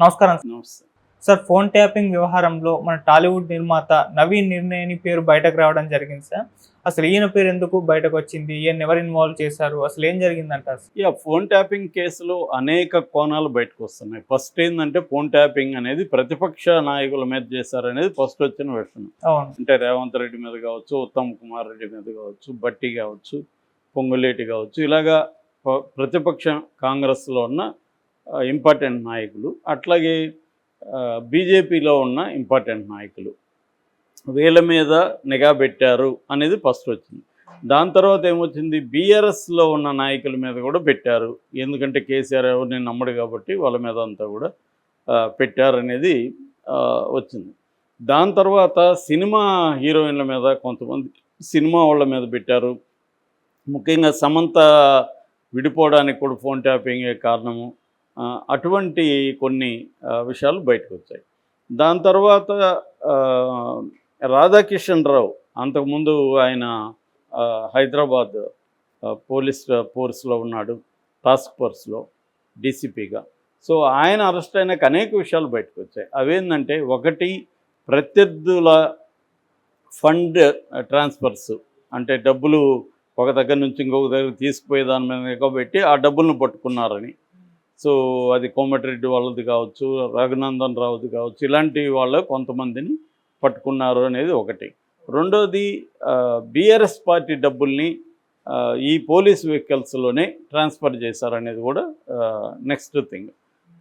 నమస్కారం నమస్తే. Sir. Phone tapping వ్యవహారంలో మన టాలీవుడ్ నిర్మాత నవీన్ నిర్ణయని పేరు బయటకు రావడం జరిగింది సార్. అసలు ఈయన పేరు ఎందుకు బయటకు వచ్చింది? ఈయన ఎవరు ఇన్వాల్వ్ చేశారు? అసలు ఏం జరిగిందంటారు? ఫోన్ ట్యాపింగ్ కేసులో అనేక కోణాలు బయటకు వస్తున్నాయి. ఫస్ట్ ఏంటంటే ఫోన్ ట్యాపింగ్ అనేది ప్రతిపక్ష నాయకుల మీద చేశారనేది ఫస్ట్ వచ్చిన విషయం. అవును. అంటే రేవంత్ రెడ్డి మీద కావచ్చు, ఉత్తమ్ కుమార్ రెడ్డి మీద కావచ్చు, బట్టి కావచ్చు, పొంగులేటి కావచ్చు, ఇలాగా ప్రతిపక్ష కాంగ్రెస్లో ఉన్న ఇంపార్టెంట్ నాయకులు, అట్లాగే బీజేపీలో ఉన్న ఇంపార్టెంట్ నాయకులు వీళ్ళ మీద నిఘా పెట్టారు అనేది ఫస్ట్ వచ్చింది. దాని తర్వాత ఏమొచ్చింది, బీఆర్ఎస్లో ఉన్న నాయకుల మీద కూడా పెట్టారు. ఎందుకంటే కేసీఆర్ ఎవరిని నమ్మడు కాబట్టి వాళ్ళ మీద అంతా కూడా పెట్టారనేది వచ్చింది. దాని తర్వాత సినిమా హీరోయిన్ల మీద కొంతమంది సినిమా వాళ్ళ మీద పెట్టారు. ముఖ్యంగా సమంత విడిపోవడానికి కూడా ఫోన్ ట్యాపింగే కారణము. అటువంటి కొన్ని విషయాలు బయటకు వచ్చాయి. దాని తర్వాత రాధాకిషన్ రావు, అంతకుముందు ఆయన హైదరాబాద్ పోలీస్ ఫోర్స్లో ఉన్నాడు, టాస్క్ ఫోర్స్లో డీసీపీగా. సో ఆయన అరెస్ట్ అయినాక అనేక విషయాలు బయటకు వచ్చాయి. అవేంటంటే, ఒకటి, ప్రత్యర్థుల ఫండ్ ట్రాన్స్ఫర్స్, అంటే డబ్బులు ఒక దగ్గర నుంచి ఇంకొక దగ్గర తీసుకుపోయే దాని మీద ఎక్కబెట్టి ఆ డబ్బులను పట్టుకున్నారని. సో అది కోమటిరెడ్డి వాళ్ళది కావచ్చు, రఘునందన్ రావుది కావచ్చు, ఇలాంటి వాళ్ళు కొంతమందిని పట్టుకున్నారు అనేది ఒకటి. రెండోది, బీఆర్ఎస్ పార్టీ డబ్బుల్ని ఈ పోలీస్ వెహికల్స్లోనే ట్రాన్స్ఫర్ చేశారనేది కూడా నెక్స్ట్ థింగ్.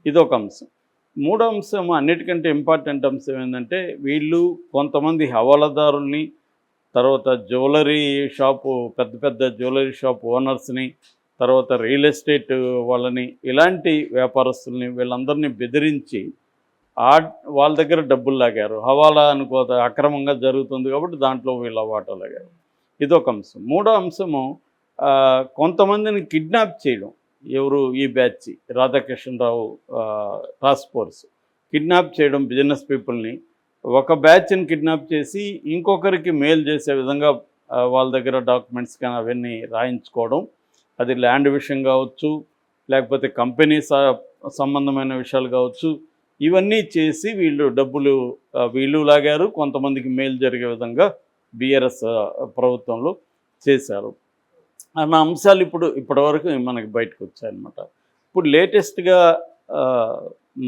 ఇదొక అంశం. మూడో అంశం, అన్నిటికంటే ఇంపార్టెంట్ అంశం ఏంటంటే, వీళ్ళు కొంతమంది హవాలాదారుల్ని, తర్వాత జ్యువెలరీ షాపు పెద్ద పెద్ద జ్యువెలరీ షాప్ ఓనర్స్ని, తర్వాత రియల్ ఎస్టేట్ వాళ్ళని, ఇలాంటి వ్యాపారస్తుల్ని వీళ్ళందరినీ బెదిరించి వాళ్ళ దగ్గర డబ్బులు లాగారు. హవాలా అనుకో అక్రమంగా జరుగుతుంది కాబట్టి దాంట్లో వీళ్ళ వాటా లాగారు. ఇదొక అంశం. మూడో అంశము, కొంతమందిని కిడ్నాప్ చేయడం. ఎవరు? ఈ బ్యాచ్ రాధాకిషన్ రావు టాస్క్ ఫోర్స్ కిడ్నాప్ చేయడం. బిజినెస్ పీపుల్ని ఒక బ్యాచ్ని కిడ్నాప్ చేసి ఇంకొకరికి మెయిల్ చేసే విధంగా వాళ్ళ దగ్గర డాక్యుమెంట్స్ కానీ అవన్నీ రాయించుకోవడం. అది ల్యాండ్ విషయం కావచ్చు, లేకపోతే కంపెనీ సంబంధమైన విషయాలు కావచ్చు. ఇవన్నీ చేసి వీళ్ళు డబ్బులు వీళ్ళు లాగారు, కొంతమందికి మేలు జరిగే విధంగా బీఆర్ఎస్ ప్రభుత్వంలో చేశారు అన్న అంశాలు ఇప్పటివరకు మనకి బయటకు వచ్చాయన్నమాట. ఇప్పుడు లేటెస్ట్గా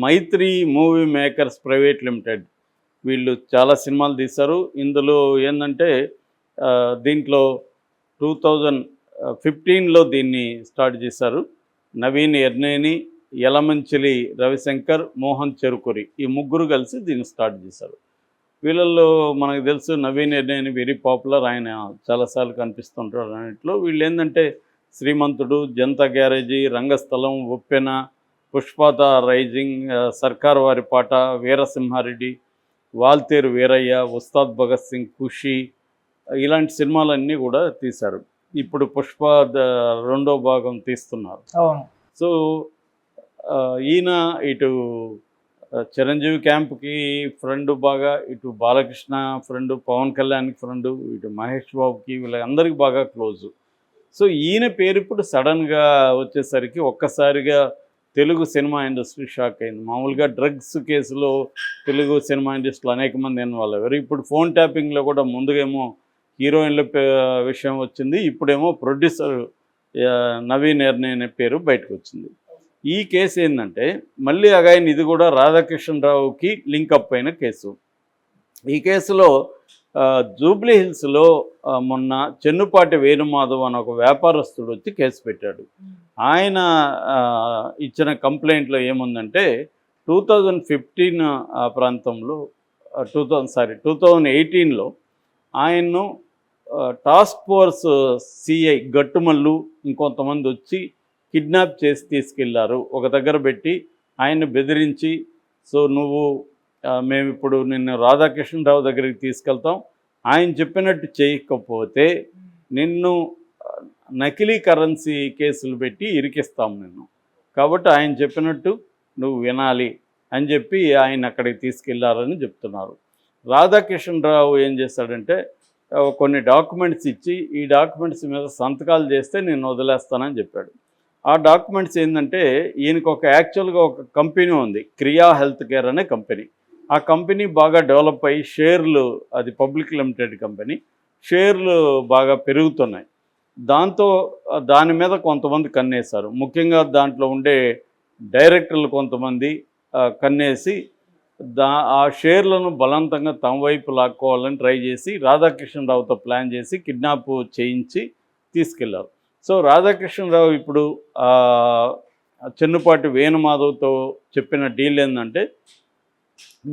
మైత్రి మూవీ మేకర్స్ ప్రైవేట్ లిమిటెడ్ వీళ్ళు చాలా సినిమాలు తీశారు. ఇందులో ఏంటంటే, దీంట్లో 2015లో దీన్ని స్టార్ట్ చేశారు. నవీన్ ఎర్నేని, యలమంచిలి రవిశంకర్, మోహన్ చెరుకురి, ఈ ముగ్గురు కలిసి దీన్ని స్టార్ట్ చేశారు. వీళ్ళల్లో మనకు తెలుసు నవీన్ ఎర్నేని వెరీ పాపులర్, ఆయన చాలాసార్లు కనిపిస్తుంటారు అన్నింటిలో. వీళ్ళు ఏంటంటే, శ్రీమంతుడు, జనతా గ్యారేజీ, రంగస్థలం, ఉప్పెన, పుష్పత రైజింగ్, సర్కార్ వారి పాట, వీరసింహారెడ్డి, వాల్తేరు వీరయ్య, ఉస్తాద్ భగత్ సింగ్, ఖుషి, ఇలాంటి సినిమాలన్నీ కూడా తీశారు. ఇప్పుడు పుష్ప రెండో భాగం తీస్తున్నారు. సో ఈయన ఇటు చిరంజీవి క్యాంప్కి ఫ్రెండ్ బాగా, ఇటు బాలకృష్ణ ఫ్రెండ్, పవన్ కళ్యాణ్కి ఫ్రెండ్, ఇటు మహేష్ బాబుకి, వీళ్ళందరికీ బాగా క్లోజు. సో ఈయన పేరు ఇప్పుడు సడన్గా వచ్చేసరికి ఒక్కసారిగా తెలుగు సినిమా ఇండస్ట్రీ షాక్ అయింది. మామూలుగా డ్రగ్స్ కేసులో తెలుగు సినిమా ఇండస్ట్రీలో అనేక మంది ఇన్వాల్వ్ అయ్యారు. ఇప్పుడు ఫోన్ ట్యాపింగ్లో కూడా ముందుగేమో హీరోయిన్ల విషయం వచ్చింది, ఇప్పుడేమో ప్రొడ్యూసర్ నవీన్ ఎర్నే అనే పేరు బయటకు వచ్చింది. ఈ కేసు ఏంటంటే, మళ్ళీ అగైన్ ఇది కూడా రాధాకిషన్ రావుకి లింకప్ అయిన కేసు. ఈ కేసులో జూబ్లీ హిల్స్లో మొన్న చెన్నుపాటి వేణుమాధవ్ అని ఒక వ్యాపారస్తుడు వచ్చి కేసు పెట్టాడు. ఆయన ఇచ్చిన కంప్లైంట్లో ఏముందంటే, 2015 ప్రాంతంలో 2018లో ఆయన్ను టాస్క్ ఫోర్స్ సిఐ గట్టుమల్లు ఇంకొంతమంది వచ్చి కిడ్నాప్ చేసి తీసుకెళ్లారు. ఒక దగ్గర పెట్టి ఆయన్ని బెదిరించి, సో నువ్వు మేమిప్పుడు నిన్ను రాధాకిషన్ రావు దగ్గరికి తీసుకెళ్తాం, ఆయన చెప్పినట్టు చేయకపోతే నిన్ను నకిలీ కరెన్సీ కేసులు పెట్టి ఇరికిస్తాం నిన్ను, కాబట్టి ఆయన చెప్పినట్టు నువ్వు వినాలి అని చెప్పి ఆయన అక్కడికి తీసుకెళ్లారని చెప్తున్నారు. రాధాకిషన్ రావు ఏం చేశాడంటే, కొన్ని డాక్యుమెంట్స్ ఇచ్చి, ఈ డాక్యుమెంట్స్ మీద సంతకాలు చేస్తే నేను వదిలేస్తానని చెప్పాడు. ఆ డాక్యుమెంట్స్ ఏంటంటే ఈయనకు ఒక యాక్చువల్గా ఒక కంపెనీ ఉంది, క్రియా హెల్త్ కేర్ అనే కంపెనీ. ఆ కంపెనీ బాగా డెవలప్ అయ్యి షేర్లు, అది పబ్లిక్ లిమిటెడ్ కంపెనీ, షేర్లు బాగా పెరుగుతున్నాయి. దాంతో దాని మీద కొంతమంది కన్నేశారు. ముఖ్యంగా దాంట్లో ఉండే డైరెక్టర్లు కొంతమంది కన్నేసి ఆ షేర్లను బలవంతంగా తమ వైపు లాక్కోవాలని ట్రై చేసి రాధాకృష్ణరావుతో ప్లాన్ చేసి కిడ్నాప్ చేయించి తీసుకెళ్లారు. సో రాధాకృష్ణరావు ఇప్పుడు చెన్నుపాటి వేణుమాధవ్తో చెప్పిన డీల్ ఏంటంటే,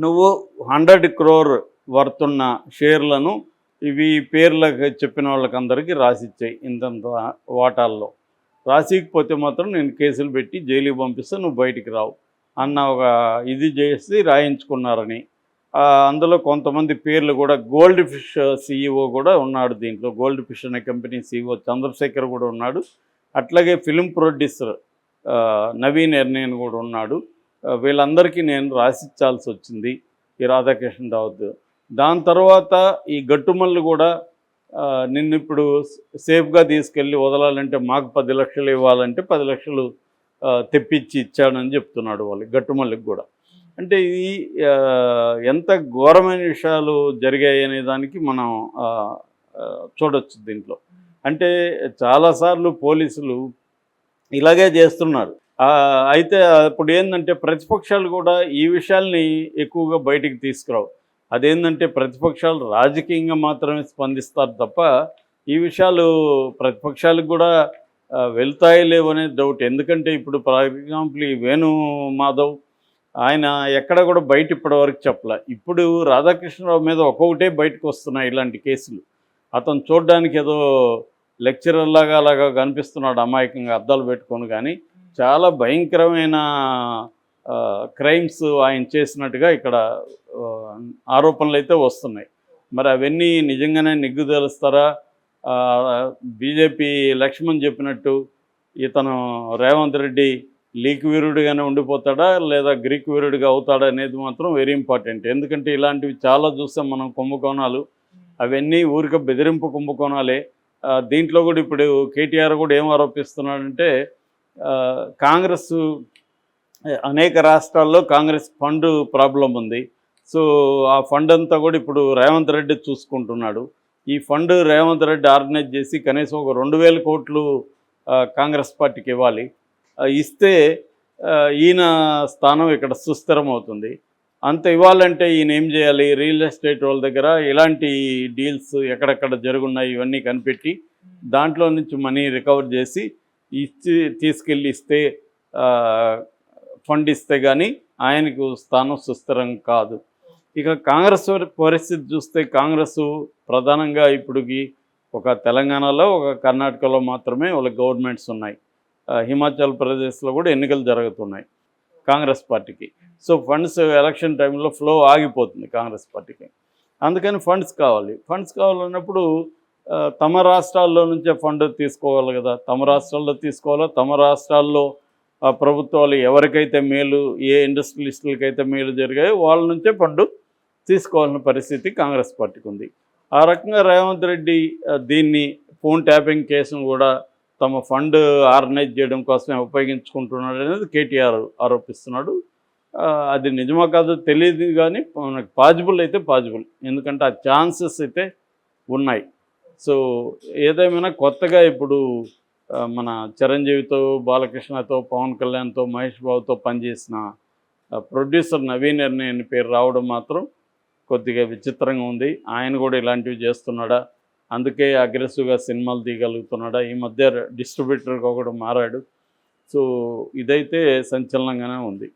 నువ్వు 100 crore వర్త్ ఉన్న షేర్లను ఇవి పేర్లకు చెప్పిన వాళ్ళకందరికీ రాసిచ్చాయి, ఇంతంత వాటాల్లో. రాసికపోతే మాత్రం నేను కేసులు పెట్టి జైలుకి పంపిస్తే నువ్వు బయటికి రావు అన్న ఒక ఇది చేసి రాయించుకున్నారని. అందులో కొంతమంది పేర్లు కూడా, గోల్డ్ ఫిష్ CEO కూడా ఉన్నాడు దీంట్లో. గోల్డ్ ఫిష్ అనే కంపెనీ CEO చంద్రశేఖర్ కూడా ఉన్నాడు. అట్లాగే ఫిలిం ప్రొడ్యూసర్ నవీన్ ఎర్నేన్ కూడా ఉన్నాడు. వీళ్ళందరికీ నేను రాసిచ్చాల్సి వచ్చింది ఈ రాధాకృష్ణరావు. దాని తర్వాత ఈ గట్టుమల్లి కూడా నిన్ను ఇప్పుడు సేఫ్గా తీసుకెళ్ళి వదలాలంటే మాకు 10 లక్షలు ఇవ్వాలంటే 10 లక్షలు తెప్పించి ఇచ్చాడని చెప్తున్నాడు వాళ్ళు, గట్టుమల్లికి కూడా. అంటే ఇది ఎంత ఘోరమైన విషయాలు జరిగాయి అనే దానికి మనం చూడొచ్చు దీంట్లో. అంటే చాలాసార్లు పోలీసులు ఇలాగే చేస్తున్నారు. అయితే ఇప్పుడు ఏంటంటే ప్రతిపక్షాలు కూడా ఈ విషయాల్ని ఎక్కువగా బయటికి తీసుకురావు. అదేంటంటే ప్రతిపక్షాలు రాజకీయంగా మాత్రమే స్పందిస్తారు తప్ప ఈ విషయాలు ప్రతిపక్షాలకు కూడా వెళ్తాయి లేవు అనేది డౌట్. ఎందుకంటే ఇప్పుడు ఫర్ ఎగ్జాంపుల్ ఈ వేణుమాధవ్ ఆయన ఎక్కడ కూడా బయట ఇప్పటివరకు చెప్పలే. ఇప్పుడు రాధాకృష్ణరావు మీద ఒక్కొక్కటే బయటకు వస్తున్నాయి ఇలాంటి కేసులు. అతను చూడడానికి ఏదో లెక్చరర్ లాగా అలాగా కనిపిస్తున్నాడు అమాయకంగా అద్దాలు పెట్టుకొని, కానీ చాలా భయంకరమైన క్రైమ్స్ ఆయన చేసినట్టుగా ఇక్కడ ఆరోపణలు అయితే వస్తున్నాయి. మరి అవన్నీ నిజంగానే నిగ్గు తేలుస్తారా? బీజేపీ లక్ష్మణ్ చెప్పినట్టు ఇతను రేవంత్ రెడ్డి లీక్ వీరుడిగానే ఉండిపోతాడా లేదా గ్రీక్ వీరుడిగా అవుతాడా అనేది మాత్రం వెరీ ఇంపార్టెంట్. ఎందుకంటే ఇలాంటివి చాలా చూసాం మనం, కుంభకోణాలు. అవన్నీ ఊరికే బెదిరింపు కుంభకోణాలే. దీంట్లో కూడా ఇప్పుడు కేటీఆర్ కూడా ఏం ఆరోపిస్తున్నాడంటే, కాంగ్రెస్ అనేక రాష్ట్రాల్లో కాంగ్రెస్ ఫండ్ ప్రాబ్లం ఉంది. సో ఆ ఫండ్ అంతా కూడా ఇప్పుడు రేవంత్ రెడ్డి చూసుకుంటున్నాడు. ఈ ఫండ్ రేవంత్ రెడ్డి ఆర్గనైజ్ చేసి కనీసం ఒక 2,000 కోట్లు కాంగ్రెస్ పార్టీకి ఇవ్వాలి. ఇస్తే ఈయన స్థానం ఇక్కడ సుస్థిరం అవుతుంది. అంత ఇవ్వాలంటే ఈయన ఏం చేయాలి? రియల్ ఎస్టేట్ వాళ్ళ దగ్గర ఇలాంటి డీల్స్ ఎక్కడెక్కడ జరుగున్నాయి ఇవన్నీ కనిపెట్టి దాంట్లో నుంచి మనీ రికవర్ చేసి తీసుకెళ్ళి ఇస్తే, ఫండ్ ఇస్తే కానీ ఆయనకు స్థానం సుస్థిరం కాదు. ఇక కాంగ్రెస్ పరిస్థితి చూస్తే, కాంగ్రెస్ ప్రధానంగా ఇప్పుడుకి ఒక తెలంగాణలో ఒక కర్ణాటకలో మాత్రమే వాళ్ళ గవర్నమెంట్స్ ఉన్నాయి. హిమాచల్ ప్రదేశ్లో కూడా ఎన్నికలు జరుగుతున్నాయి కాంగ్రెస్ పార్టీకి. సో ఫండ్స్ ఎలక్షన్ టైంలో ఫ్లో ఆగిపోతుంది కాంగ్రెస్ పార్టీకి. అందుకని ఫండ్స్ కావాలి. ఫండ్స్ కావాలన్నప్పుడు తమ రాష్ట్రాల్లో నుంచే ఫండ్ తీసుకోవాలి కదా. తమ రాష్ట్రాల్లో తీసుకోవాలా, తమ రాష్ట్రాల్లో ప్రభుత్వాలు ఎవరికైతే మేలు, ఏ ఇండస్ట్రియలిస్టులకైతే మేలు జరిగాయో వాళ్ళ నుంచే ఫండ్ తీసుకోవాల్సిన పరిస్థితి కాంగ్రెస్ పార్టీకి ఉంది. ఆ రకంగా రేవంత్ రెడ్డి దీన్ని ఫోన్ ట్యాపింగ్ కేసును కూడా తమ ఫండ్ ఆర్గనైజ్ చేయడం కోసమే ఉపయోగించుకుంటున్నాడు అనేది కేటీఆర్ ఆరోపిస్తున్నాడు. అది నిజమా కాదో తెలియదు, కానీ మనకు పాజిబుల్ అయితే పాజిబుల్. ఎందుకంటే ఆ ఛాన్సెస్ అయితే ఉన్నాయి. సో ఏదేమైనా కొత్తగా ఇప్పుడు మన చిరంజీవితో, బాలకృష్ణతో, పవన్ కళ్యాణ్తో, మహేష్ బాబుతో పనిచేసిన ప్రొడ్యూసర్ నవీన్ ఎర్నేని పేరు రావడం మాత్రం కొద్దిగా విచిత్రంగా ఉంది. ఆయన కూడా ఇలాంటివి చేస్తున్నాడా? అందుకే అగ్రెసివ్గా సినిమాలు తీయగలుగుతున్నాడా? ఈ మధ్య డిస్ట్రిబ్యూటర్గా కూడా మారాడు. సో ఇదైతే సంచలనంగానే ఉంది.